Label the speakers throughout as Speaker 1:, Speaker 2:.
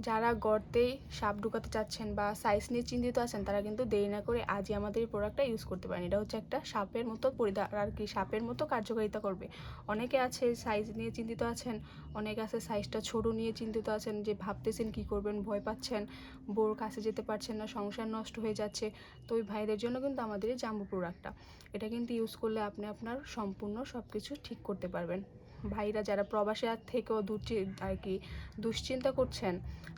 Speaker 1: যারা গর্তেই সাপ ঢুকাতে চাচ্ছেন বা সাইজ নিয়ে চিন্তিত আছেন তারা কিন্তু দেরি না করে আজই আমাদের এই প্রোডাক্টটা ইউজ করতে পারেন। এটা হচ্ছে একটা সাপের মতো আর কি সাপের মতো কার্যকারিতা করবে। অনেকে আছে সাইজ নিয়ে চিন্তিত আছেন, অনেকে আছে সাইজটা ছোট নিয়ে চিন্তিত আছেন, যে ভাবতেছেন কি করবেন, ভয় পাচ্ছেন, বউর কাছে যেতে পারছেন না, সংসার নষ্ট হয়ে যাচ্ছে। তো ওই ভাইদের জন্য কিন্তু আমাদের এই জাম্বু প্রোডাক্টটা, এটা কিন্তু ইউজ করলে আপনি আপনার সম্পূর্ণ সব কিছু ঠিক করতে পারবেন। ভাইরা যারা প্রবাসে থেকেও আর কি দুশ্চিন্তা করছেন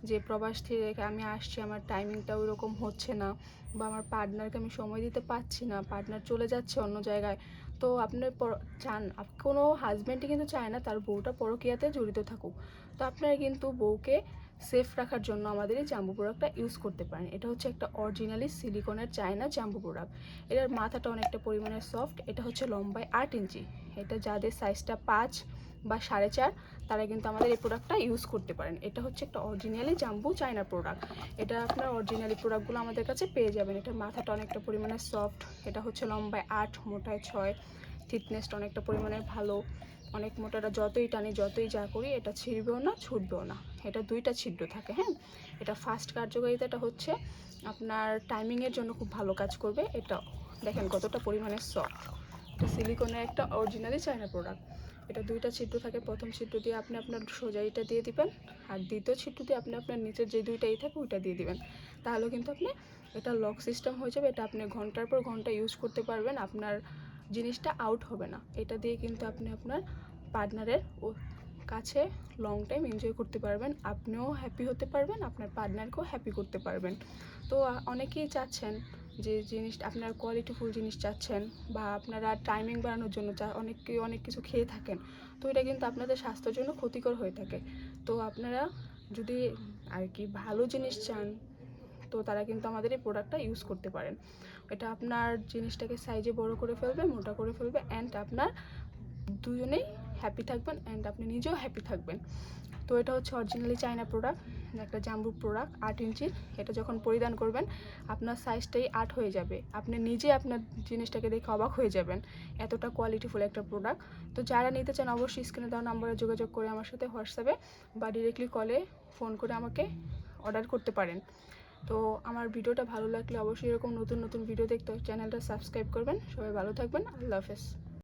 Speaker 1: যে প্রবাস থেকে আমি আসছি, আমার টাইমিংটা ওইরকম হচ্ছে না, বা আমার পার্টনারকে আমি সময় দিতে পারছি না, পার্টনার চলে যাচ্ছে অন্য জায়গায়। তো আপনার চান, কোনো হাজব্যান্ডই কিন্তু চায় না তার বউটা পরকীয়াতে জড়িত থাকুক। তো আপনারা কিন্তু বউকে সেফ রাখার জন্য আমাদের এই জাম্বু প্রোডাক্টটা ইউজ করতে পারেন। এটা হচ্ছে একটা অরিজিনালি সিলিকনের চায়না জাম্বু প্রোডাক্ট। এটার মাথাটা অনেকটা পরিমাণে সফট। এটা হচ্ছে লম্বায় 8 ইঞ্চি। এটা যাদের সাইজটা 5 বা 4.5 তারা কিন্তু আমাদের এই প্রোডাক্টটা ইউজ করতে পারেন। এটা হচ্ছে একটা অরিজিনালি জাম্বু চায়না প্রোডাক্ট। এটা আপনার অরিজিনালি প্রোডাক্টগুলো আমাদের কাছে পেয়ে যাবেন। এটার মাথাটা অনেকটা পরিমাণে সফট। এটা হচ্ছে লম্বায় 8, মোটায় 6, থিকনেসটা অনেকটা পরিমাণে ভালো। অনেক মোটাটা যতই টানি যতই যা করি এটা ছিঁড়বেও না, ছুটবেও না। এটা 2টা ছিদ্র থাকে। হ্যাঁ, এটা ফাস্ট কার্যকারিতাটা হচ্ছে আপনার টাইমিংয়ের জন্য খুব ভালো কাজ করবে। এটা দেখেন কতটা পরিমাণে সফট। এটা সিলিকনের একটা অরিজিনালি চায়না প্রোডাক্ট। এটা 2টা ছিদ্র থাকে। প্রথম ছিদ্র দিয়ে আপনি আপনার সোজাইটা দিয়ে দিবেন, আর দ্বিতীয় ছিদ্র দিয়ে আপনি আপনার নিচের যে 2টাই থাকে ওইটা দিয়ে দিবেন। তাহলে কিন্তু আপনি এটা লক সিস্টেম হয়ে যাবে। এটা আপনি ঘন্টার পর ঘন্টা ইউজ করতে পারবেন, আপনার জিনিসটা আউট হবে না। এটা দিয়ে কিন্তু আপনি আপনার পার্টনারের কাছে লং টাইম এনজয় করতে পারবেন, আপনিও হ্যাপি হতে পারবেন, আপনার পার্টনারকেও হ্যাপি করতে পারবেন। তো অনেকেই চাচ্ছেন যে জিনিসটা আপনার কোয়ালিটিফুল জিনিস চাচ্ছেন, বা আপনারা টাইমিং বাড়ানোর জন্য অনেকে অনেক কিছু খেয়ে থাকেন। তো এটা কিন্তু আপনাদের স্বাস্থ্যের জন্য ক্ষতিকর হয়ে থাকে। তো আপনারা যদি আর কি ভালো জিনিস চান তো তারা কিন্তু আমাদের এই প্রোডাক্টটা ইউজ করতে পারেন। এটা আপনার জিনিসটাকে সাইজে বড় করে ফেলবে, মোটা করে ফেলবে, অ্যান্ড আপনার দুজনেই হ্যাপি থাকবেন, অ্যান্ড আপনি নিজেও হ্যাপি থাকবেন। তো এটা হচ্ছে অরিজিনালি চায়না প্রোডাক্ট, একটা জাম্বু প্রোডাক্ট 8 ইঞ্চির। এটা যখন পরিধান করবেন আপনার সাইজটাই 8 হয়ে যাবে। আপনি নিজে আপনার জিনিসটাকে দেখে অবাক হয়ে যাবেন, এতটা কোয়ালিটিফুল একটা প্রোডাক্ট। তো যারা নিতে চান অবশ্যই স্ক্রিনে দেওয়া নাম্বারে যোগাযোগ করে আমার সাথে হোয়াটসঅ্যাপে বা ডিরেক্টলি কলে ফোন করে আমাকে অর্ডার করতে পারেন। তো আমার ভিডিওটা ভালো লাগলে অবশ্যই এরকম নতুন নতুন ভিডিও দেখতে চ্যানেলটা সাবস্ক্রাইব করবেন। সবাই ভালো থাকবেন। আল্লাহ হাফেজ।